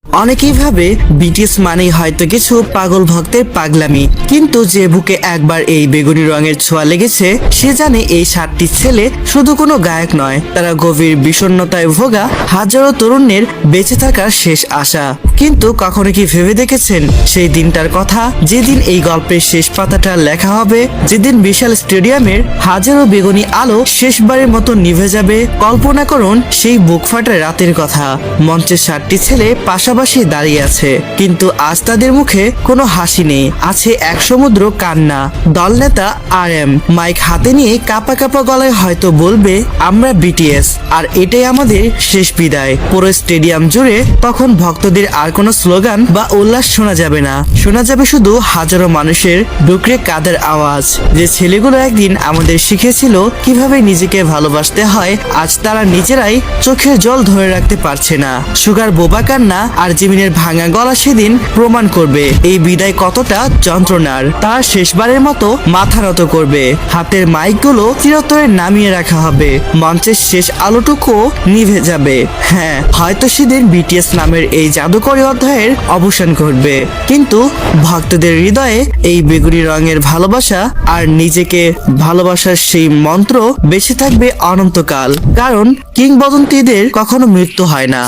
অনেকেই ভাবে বিটিএস মানেই হয়তো কিছু পাগল ভক্তের পাগলামি, কিন্তু যে বুকে একবার এই বেগুনি রঙের ছোঁয়া লেগেছে সে জানে এই 7টি ছেলে শুধু কোনো গায়ক নয়, তারা গভীর বিষণ্ণতায় ভোগা হাজারো তরুণের বেঁচে থাকার শেষ আশা। কিন্তু কখনো কি ভেবে দেখেছেন সেই দিনটার কথা, যেদিন এই গল্পের শেষ পাতাটা লেখা হবে, যেদিন বিশাল স্টেডিয়ামের হাজারো বেগুনি আলো শেষবারের মতো নিভে যাবে? কল্পনা করুন সেই বুক ফাটা রাতের কথা। মঞ্চের 7টি ছেলে পাশাপাশি দাঁড়িয়ে আছে, কিন্তু আজ তাদের মুখে কোনো হাসি নেই, আছে এক সমুদ্র কান্না। দলনেতা RM মাইক হাতে নিয়ে কাঁপা কাঁপা গলায় হয়তো বলবে, আমরা বিটিএস, আর এটাই আমাদের শেষ বিদায়। পুরো স্টেডিয়াম জুড়ে তখন ভক্তদের আর কোনো স্লোগান বা উল্লাস শোনা যাবে না, শোনা যাবে শুধু হাজারো মানুষের ডুকরে কাঁদার আওয়াজ। যে ছেলেগুলো একদিন আমাদের শিখেছিল কিভাবে নিজেকে ভালোবাসতে হয়, আজ তারা নিজেরাই চোখের জল ধরে রাখতে পারছে না। সুগার বোবা কান্না আর জিমিনের ভাঙা গলা সেদিন প্রমাণ করবে এই বিদায় কতটা যন্ত্রণার। তার শেষবারের মতো মাথা নত করবে, হাতের মাইকগুলো চিরতরে নামিয়ে রাখা হবে, মঞ্চের শেষ আলোটুকু নিভে যাবে। হ্যাঁ, হয়তো সেদিন বিটিএস নামের এই জাদুকরী অধ্যায়ের অবসান ঘটবে, কিন্তু ভক্তদের হৃদয়ে এই বেগুনি রঙের ভালোবাসা আর নিজেকে ভালোবাসার সেই মন্ত্র বেঁচে থাকবে অনন্তকাল। কারণ কিংবদন্তিদের কখনো মৃত্যু হয় না।